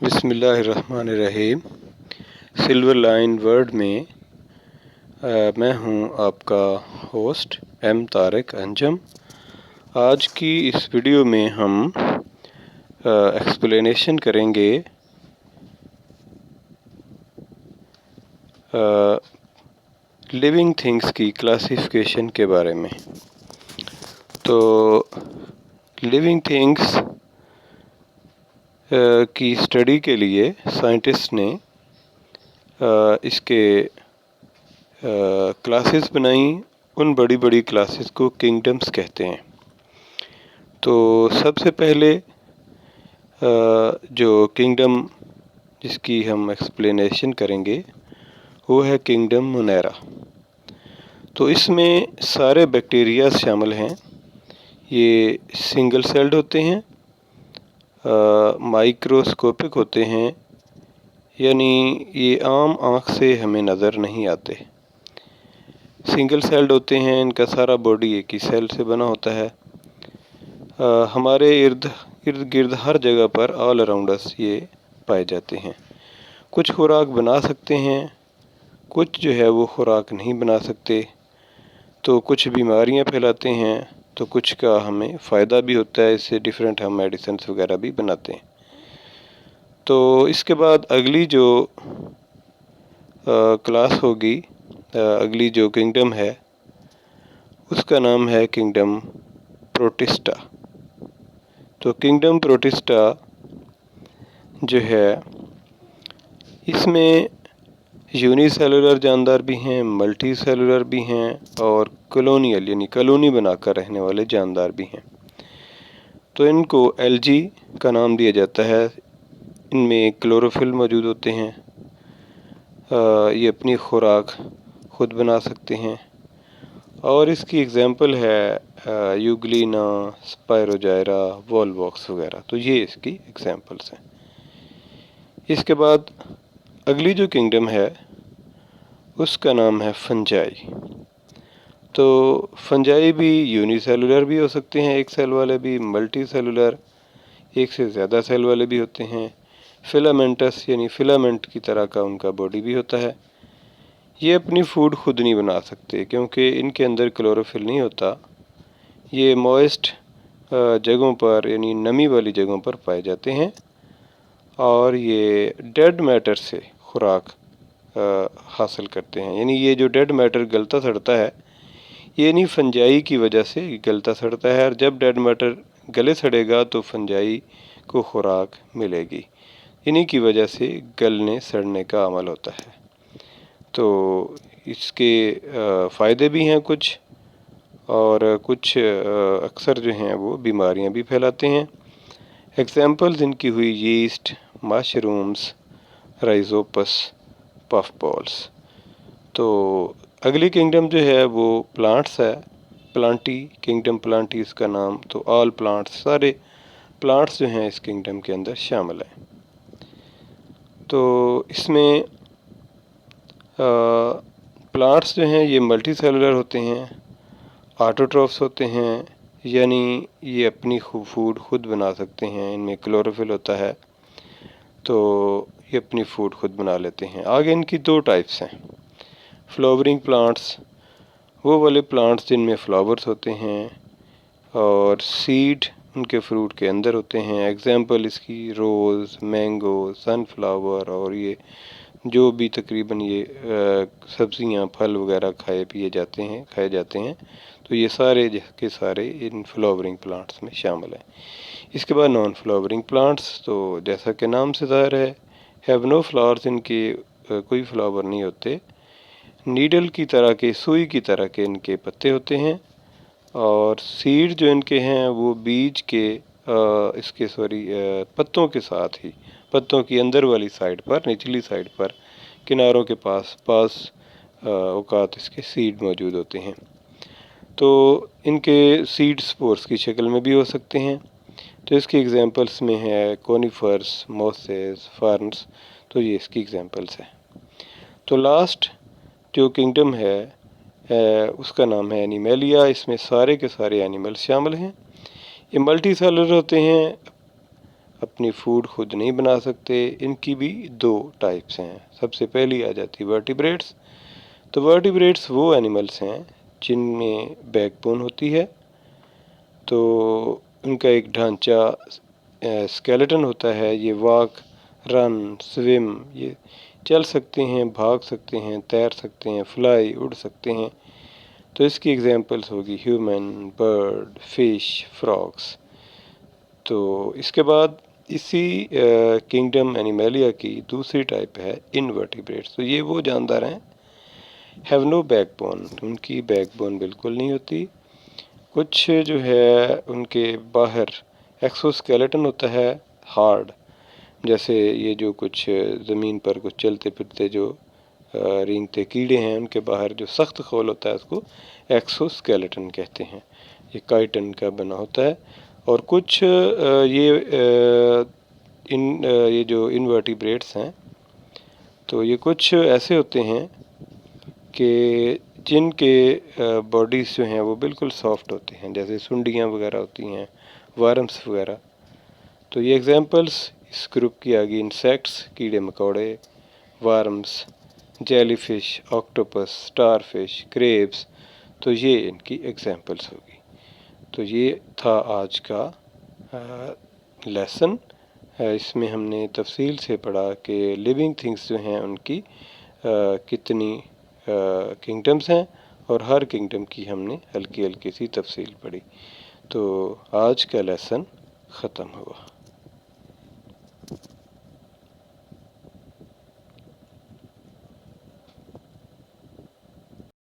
بسم اللہ الرحمن الرحیم۔ سلور لائن ورڈ میں میں ہوں آپ کا ہوسٹ ایم طارق انجم۔ آج کی اس ویڈیو میں ہم ایکسپلینیشن کریں گے لیونگ تھنگس کی کلاسیفیکیشن کے بارے میں۔ تو لیونگ تھنگس کی اسٹڈی کے لیے سائنٹسٹ نے اس کے کلاسز بنائیں۔ ان بڑی بڑی کلاسز کو کنگڈمز کہتے ہیں۔ تو سب سے پہلے جو کنگڈم جس کی ہم ایکسپلینیشن کریں گے وہ ہے کنگڈم مونیرا۔ تو اس میں سارے بیکٹیریاز شامل ہیں۔ یہ سنگل سیلڈ ہوتے ہیں، مائکروسکوپک ہوتے ہیں، یعنی یہ عام آنکھ سے ہمیں نظر نہیں آتے۔ سنگل سیلڈ ہوتے ہیں، ان کا سارا باڈی ایک ہی سیل سے بنا ہوتا ہے۔ ہمارے ارد گرد ہر جگہ پر آل اراؤنڈ اس یہ پائے جاتے ہیں۔ کچھ خوراک بنا سکتے ہیں، کچھ جو ہے وہ خوراک نہیں بنا سکتے، تو کچھ بیماریاں پھیلاتے ہیں، تو کچھ کا ہمیں فائدہ بھی ہوتا ہے، اس سے ڈیفرنٹ ہم میڈیسنس وغیرہ بھی بناتے ہیں۔ تو اس کے بعد اگلی جو کلاس ہوگی، اگلی جو کنگڈم ہے اس کا نام ہے کنگڈم پروٹسٹا۔ تو کنگڈم پروٹسٹا جو ہے اس میں یونی سیلولر جاندار بھی ہیں، ملٹی سیلولر بھی ہیں، اور کلونیل یعنی کالونی بنا کر رہنے والے جاندار بھی ہیں۔ تو ان کو الجی کا نام دیا جاتا ہے۔ ان میں کلوروفل موجود ہوتے ہیں، یہ اپنی خوراک خود بنا سکتے ہیں، اور اس کی اگزامپل ہے یوگلینا، سپائروجائرا، وولواکس وغیرہ۔ تو یہ اس کی اگزامپلس ہیں۔ اس کے بعد اگلی جو کنگڈم ہے اس کا نام ہے فنجائی۔ تو فنجائی بھی یونی سیلولر بھی ہو سکتے ہیں، ایک سیل والے بھی، ملٹی سیلولر ایک سے زیادہ سیل والے بھی ہوتے ہیں، فلامنٹس یعنی فلامنٹ کی طرح کا ان کا باڈی بھی ہوتا ہے۔ یہ اپنی فوڈ خود نہیں بنا سکتے کیونکہ ان کے اندر کلوروفل نہیں ہوتا۔ یہ موئسٹ جگہوں پر یعنی نمی والی جگہوں پر پائے جاتے ہیں، اور یہ ڈیڈ میٹر سے خوراک حاصل کرتے ہیں۔ یعنی یہ جو ڈیڈ میٹر گلتا سڑتا ہے، یہ نہیں فنجائی کی وجہ سے گلتا سڑتا ہے، اور جب ڈیڈ میٹر گلے سڑے گا تو فنجائی کو خوراک ملے گی۔ انہی کی وجہ سے گلنے سڑنے کا عمل ہوتا ہے۔ تو اس کے فائدے بھی ہیں کچھ، اور کچھ اکثر جو ہیں وہ بیماریاں بھی پھیلاتے ہیں۔ ایگزامپلز ان کی ہوئی یسٹ، مشرومز، رائزوپس، پف بالز۔ تو اگلی کنگڈم جو ہے وہ پلانٹس ہے، پلانٹی کنگڈم پلانٹی اس کا نام۔ تو آل پلانٹس، سارے پلانٹس جو ہیں اس کنگڈم کے اندر شامل ہیں۔ تو اس میں پلانٹس جو ہیں یہ ملٹی سیلولر ہوتے ہیں، آٹوٹروفس ہوتے ہیں، یعنی یہ اپنی فوڈ خود بنا سکتے ہیں، ان میں کلوروفل ہوتا ہے، تو یہ اپنی فوڈ خود بنا لیتے ہیں۔ آگے ان کی دو ٹائپس ہیں۔ فلاورنگ پلانٹس، وہ والے پلانٹس جن میں فلاورز ہوتے ہیں اور سیڈ ان کے فروٹ کے اندر ہوتے ہیں۔ ایگزامپل اس کی روز، مینگو، سن فلاور، اور یہ جو بھی تقریباً یہ سبزیاں پھل وغیرہ کھائے جاتے ہیں، تو یہ سارے کے سارے ان فلاورنگ پلانٹس میں شامل ہیں۔ اس کے بعد نان فلاورنگ پلانٹس، تو جیسا کہ نام سے ظاہر ہے، ہیو نو فلاورز، ان کے کوئی فلاور نہیں ہوتے۔ نیڈل کی طرح کے، سوئی کی طرح کے ان کے پتے ہوتے ہیں، اور سیڈ جو ان کے ہیں وہ بیج کے پتوں کے ساتھ ہی، پتوں کی اندر والی سائڈ پر، نچلی سائڈ پر، کناروں کے پاس اوقات اس کے سیڈ موجود ہوتے ہیں۔ تو ان کے سیڈ سپورس کی شکل میں بھی ہو سکتے ہیں۔ تو اس کی ایگزامپلس میں ہے کونیفرس، موسیز، فرنس۔ تو یہ اس کی ایگزامپلس ہیں۔ تو لاسٹ جو کنگڈم ہے اس کا نام ہے اینیمیلیا۔ اس میں سارے کے سارے اینیمل شامل ہیں۔ یہ ملٹی سیلولر ہوتے ہیں، اپنی فوڈ خود نہیں بنا سکتے، ان کی بھی دو ٹائپس ہیں۔ سب سے پہلی آ جاتی ورٹیبریٹس۔ تو ورٹیبریٹس وہ اینیملس ہیں جن میں بیک بون ہوتی ہے، تو ان کا ایک ڈھانچہ اسکیلیٹن ہوتا ہے۔ یہ واک، رن، سویم، یہ چل سکتے ہیں، بھاگ سکتے ہیں، تیر سکتے ہیں، فلائی، اڑ سکتے ہیں۔ تو اس کی ایگزامپلس ہوگی ہیومن، برڈ، فش، فراگس۔ تو اس کے بعد اسی کنگڈم اینیمیلیا کی دوسری ٹائپ ہے انورٹیبریٹس۔ تو یہ وہ جاندار ہیں ہیو نو بیک بون، ان کی بیک بون بالکل نہیں ہوتی۔ کچھ جو ہے ان کے باہر ایکسو اسکیلیٹن ہوتا ہے ہارڈ، جیسے یہ جو کچھ زمین پر کچھ چلتے پھرتے جو رینگتے کیڑے ہیں، ان کے باہر جو سخت خول ہوتا ہے اس کو ایکسو اسکیلیٹن کہتے ہیں۔ یہ کائٹن کا بنا ہوتا ہے۔ اور کچھ یہ جو انورٹیبریٹس ہیں، تو یہ کچھ ایسے ہوتے ہیں کہ جن کے باڈیز جو ہیں وہ بالکل سافٹ ہوتے ہیں، جیسے سنڈیاں وغیرہ ہوتی ہیں، وارمس وغیرہ۔ تو یہ ایگزامپلس اس گروپ کی آگی انسیکٹس، کیڑے مکوڑے، worms, jelly fish, octopus, star fish, crabs, تو یہ ان کی ایگزامپلس ہوگی۔ تو یہ تھا آج کا لیسن۔ اس میں ہم نے تفصیل سے پڑھا کہ لیونگ تھنگس جو ہیں ان کی کتنی کنگڈمس ہیں، اور ہر کنگڈم کی ہم نے ہلکی ہلکی سی تفصیل پڑھی۔ تو آج کا لیسن ختم ہوا۔